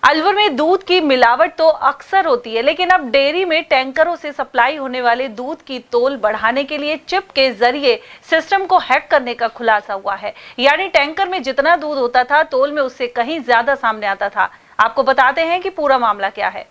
अलवर में दूध की मिलावट तो अक्सर होती है, लेकिन अब डेयरी में टैंकरों से सप्लाई होने वाले दूध की तोल बढ़ाने के लिए चिप के जरिए सिस्टम को हैक करने का खुलासा हुआ है। यानी टैंकर में जितना दूध होता था, तोल में उससे कहीं ज्यादा सामने आता था। आपको बताते हैं कि पूरा मामला क्या है।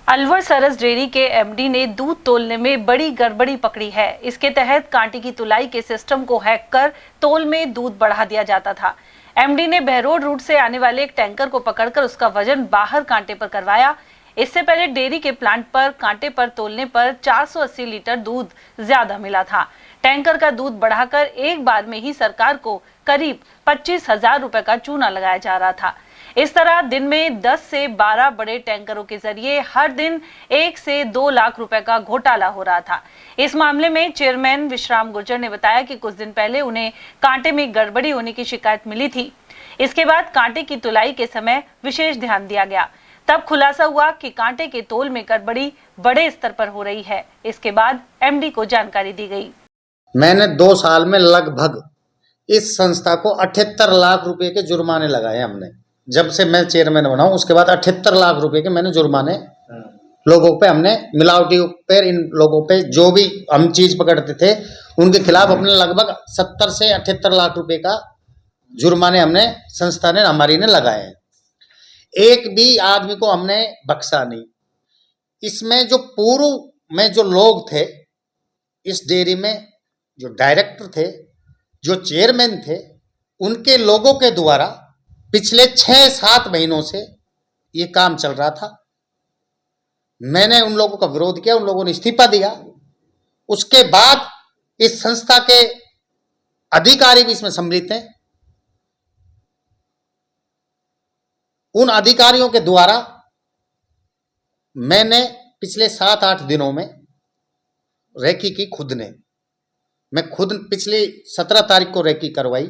अलवर सरस डेयरी के एमडी ने दूध तोलने में बड़ी गड़बड़ी पकड़ी है। इसके तहत कांटे की तुलाई के सिस्टम को हैक कर तोल में दूध बढ़ा दिया जाता था। एमडी ने बहरोड रूट से आने वाले एक टैंकर को पकड़कर उसका वजन बाहर कांटे पर करवाया। इससे पहले डेयरी के प्लांट पर कांटे पर तोलने पर 480 लीटर दूध ज्यादा मिला था। टैंकर का दूध बढ़ाकर एक बार में ही सरकार को करीब 25,000 रुपए का चूना लगाया जा रहा था। इस तरह दिन में 10 से 12 बड़े टैंकरों के जरिए हर दिन 1 से 2 लाख रुपए का घोटाला हो रहा था। इस मामले में चेयरमैन विश्राम गुर्जर ने बताया कि कुछ दिन पहले उन्हें कांटे में गड़बड़ी होने की शिकायत मिली थी। इसके बाद कांटे की तुलाई के समय विशेष ध्यान दिया गया। तब खुलासा हुआ कि कांटे के तोल में गड़बड़ी बड़े स्तर पर हो रही है। इसके बाद एमडी को जानकारी दी गई। मैंने 2 साल में लगभग इस संस्था को 78 लाख रुपए के जुर्माने लगाए। हमने जब से मैं चेयरमैन बना हूं उसके बाद 78 लाख रुपए के मैंने जुर्माने लोगों पे, हमने मिलावटी पे, इन लोगों पे जो भी हम चीज पकड़ते थे उनके खिलाफ अपने लगभग 70 से 78 लाख रुपए का जुर्माने हमने संस्था ने हमारी ने लगाए हैं। एक भी आदमी को हमने बख्शा नहीं। इसमें जो पूर्व में जो लोग थे इस डेयरी में, जो डायरेक्टर थे, जो चेयरमैन थे, उनके लोगों के द्वारा पिछले 6-7 महीनों से ये काम चल रहा था। मैंने उन लोगों का विरोध किया, उन लोगों ने इस्तीफा दिया। उसके बाद इस संस्था के अधिकारी भी इसमें सम्मिलित हैं। उन अधिकारियों के द्वारा मैंने पिछले 7-8 दिनों में रेकी की खुद ने, मैं खुद पिछली 17 तारीख को रेकी करवाई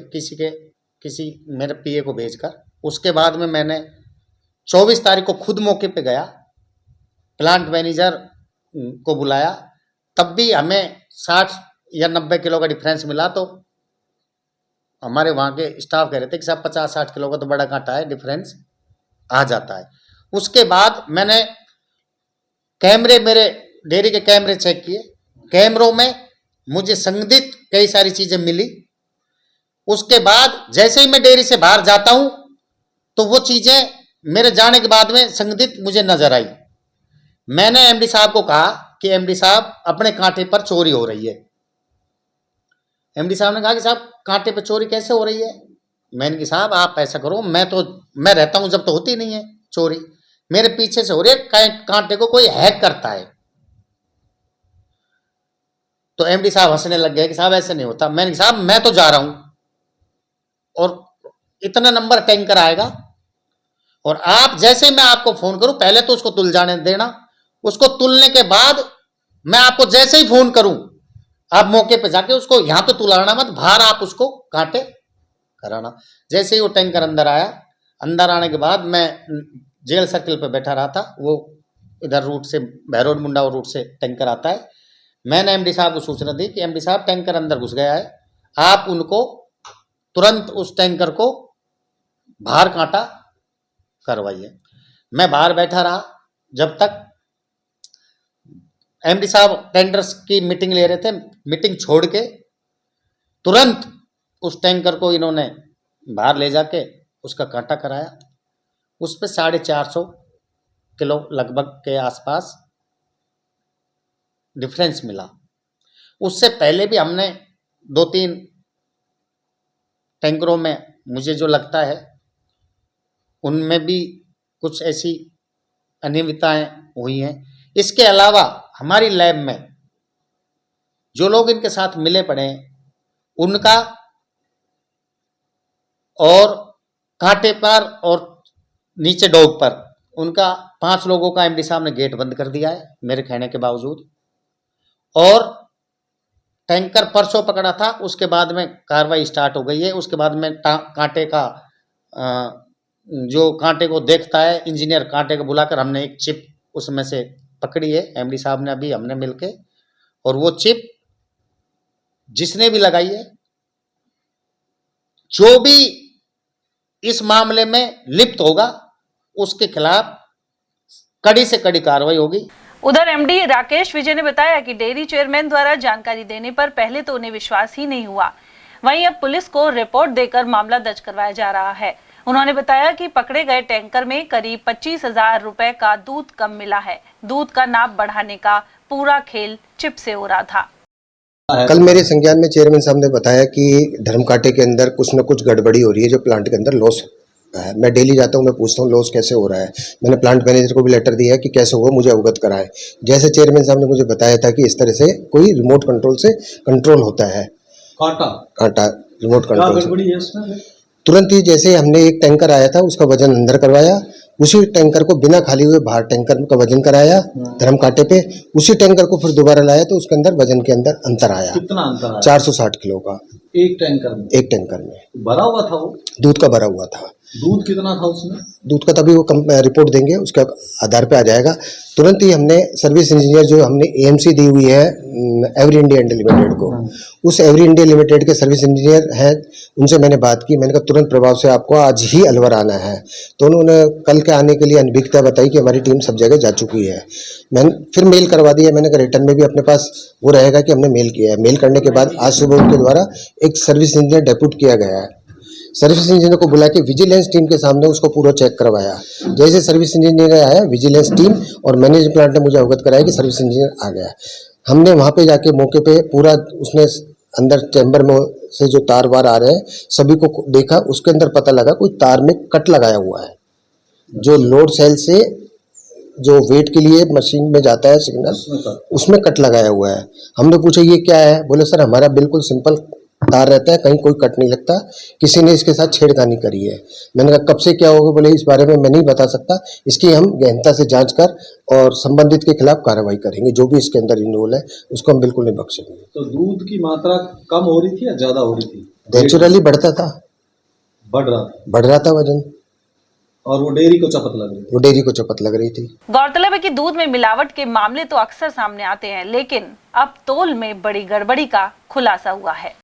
किसी मेरे पीए को भेजकर। उसके बाद में मैंने 24 तारीख को खुद मौके पे गया, प्लांट मैनेजर को बुलाया। तब भी हमें 60 या 90 किलो का डिफरेंस मिला। तो हमारे वहाँ के स्टाफ कह रहे थे कि साहब 50-60 किलो का तो बड़ा कांटा है, डिफरेंस आ जाता है। उसके बाद मैंने कैमरे, मेरे डेयरी के कैमरे चेक किए। कैमरों में मुझे संदिग्ध कई सारी चीजें मिली। उसके बाद जैसे ही मैं डेयरी से बाहर जाता हूं तो वो चीजें मेरे जाने के बाद में संदिग्ध मुझे नजर आई। मैंने एमडी साहब को कहा कि एमडी साहब, अपने कांटे पर चोरी हो रही है। एमडी साहब ने कहा कि साहब कांटे पर चोरी कैसे हो रही है। मैंने कहा साहब आप ऐसा करो, मैं रहता हूं जब तो होती नहीं है चोरी, मेरे पीछे से हो रही है, कांटे को कोई हैक करता है। तो एमडी साहब हंसने लग गए कि साहब ऐसे नहीं होता। मैंने कहा साहब मैं तो जा रहा हूं और इतना नंबर टैंकर आएगा, और आप जैसे मैं आपको फोन करूं पहले तो उसको तुल जाने देना। उसको तुलने के बाद मैं आपको जैसे ही फोन करूं आप मौके पे जाके उसको यहां तो तुलाना मत, बाहर आप उसको कांटे कराना। जैसे ही वो टैंकर अंदर आया, अंदर आने के बाद मैं जेल सर्किल पे बैठा रहा था। वो इधर रूट से, बहरोड मुंडा रूट से टैंकर आता है। मैंने एमडी साहब को सूचना दी कि एमडी साहब टैंकर अंदर घुस गया है, आप उनको तुरंत उस टैंकर को बाहर कांटा करवाइए। मैं बाहर बैठा रहा जब तक एमडी साहब टेंडर्स की मीटिंग ले रहे थे। मीटिंग छोड़ के तुरंत उस टैंकर को इन्होंने बाहर ले जाके उसका कांटा कराया। उस पर 450 किलो लगभग के आसपास डिफरेंस मिला। उससे पहले भी हमने 2-3 टैंकरों में, मुझे जो लगता है उनमें भी कुछ ऐसी अनियमितताएं हुई हैं। इसके अलावा हमारी लैब में जो लोग इनके साथ मिले पड़े हैं उनका, और कांटे पर और नीचे डॉग पर उनका 5 लोगों का एमडी साहब ने गेट बंद कर दिया है मेरे कहने के बावजूद। और टैंकर परसों पकड़ा था, उसके बाद में कार्रवाई स्टार्ट हो गई है। उसके बाद में कांटे का जो कांटे को देखता है इंजीनियर, कांटे को बुलाकर हमने एक चिप उसमें से पकड़ी है एमडी साहब ने अभी, हमने मिलके। और वो चिप जिसने भी लगाई है, जो भी इस मामले में लिप्त होगा उसके खिलाफ कड़ी से कड़ी कार्रवाई होगी। उधर एमडी राकेश विजय ने बताया कि डेयरी चेयरमैन द्वारा जानकारी देने पर पहले तो उन्हें विश्वास ही नहीं हुआ, वहीं अब पुलिस को रिपोर्ट देकर मामला दर्ज करवाया जा रहा है। उन्होंने बताया कि पकड़े गए टैंकर में करीब 25,000 रुपए का दूध कम मिला है। दूध का नाप बढ़ाने का पूरा खेल चिप से हो रहा था। कल मेरे संज्ञान में चेयरमैन साहब ने बताया कि धर्मकांटे के अंदर कुछ न कुछ गड़बड़ी हो रही है, जो प्लांट के अंदर लॉस है। मैं डेली जाता हूं, मैं पूछता हूं लॉस कैसे हो रहा है। मैंने प्लांट मैनेजर को भी लेटर दिया है कि कैसे हुआ मुझे अवगत कराएं। जैसे चेयरमैन साहब ने मुझे बताया था कि इस तरह से कोई रिमोट कंट्रोल से कंट्रोल होता है, कांटा रिमोट कंट्रोल से। तुरंत ही जैसे हमने एक टैंकर आया था उसका वजन अंदर करवाया, उसी टैंकर को बिना खाली हुए बाहर टैंकर का वजन कराया धर्म कांटे पे, उसी टैंकर को फिर दोबारा लाया तो उसके अंदर वजन के अंदर अंतर आया। कितना अंतर आया? 460 किलो का एक टैंकर में भरा हुआ था। वो दूध का भरा हुआ था। दूध कितना था उसमें? दूध का तभी वो रिपोर्ट देंगे, उसके आधार पे आ जाएगा। तुरंत ही हमने सर्विस इंजीनियर जो हमने एएमसी दी हुई है एवरी इंडिया लिमिटेड को, उस एवरी इंडिया लिमिटेड के सर्विस इंजीनियर हैं, उनसे मैंने बात की। मैंने कहा तुरंत प्रभाव से आपको आज ही अलवर आना है। तो उन्होंने कल के आने के लिए अनभिज्ञता बताई कि हमारी टीम सब जगह जा चुकी है। मैंने फिर मेल करवा दिया। मैंने कहा रिटर्न में भी अपने पास वो रहेगा कि हमने मेल किया है। मेल करने के बाद आज सुबह उनके द्वारा एक सर्विस इंजीनियर डेप्यूट किया गया है। सर्विस इंजीनियर को बुला के विजिलेंस टीम के सामने उसको पूरा चेक करवाया। जैसे सर्विस इंजीनियर आया, विजिलेंस टीम और मैनेजमेंट प्लांट ने मुझे अवगत कराया कि सर्विस इंजीनियर आ गया। हमने वहां पे जाके मौके पे पूरा उसने अंदर चैम्बर में से जो तार वार आ रहे हैं सभी को देखा। उसके अंदर पता लगा कोई तार में कट लगाया हुआ है, जो लोड सेल से जो वेट के लिए मशीन में जाता है सिग्नल, उसमें कट लगाया हुआ है। हमने पूछा ये क्या है? बोले सर हमारा बिल्कुल सिंपल तार रहता है, कहीं कोई कट नहीं लगता, किसी ने इसके साथ छेड़खानी करी है। मैंने कहा कब से क्या होगा? बोले इस बारे में मैं नहीं बता सकता, इसकी हम गहनता से जांच कर और संबंधित के खिलाफ कार्रवाई करेंगे। जो भी इसके अंदर इन्वॉल्व है उसको हम बिल्कुल नहीं बख्शेंगे। तो दूध की मात्रा कम हो रही थी या ज्यादा हो रही थी? नेचुरली बढ़ता था, बढ़ रहा था वजन, और वो डेयरी को चपत लग रही थी। वो डेयरी को चपत लग रही थी। गौरतलब है कि दूध में मिलावट के मामले तो अक्सर सामने आते हैं, लेकिन अब तौल में बड़ी गड़बड़ी का खुलासा हुआ है।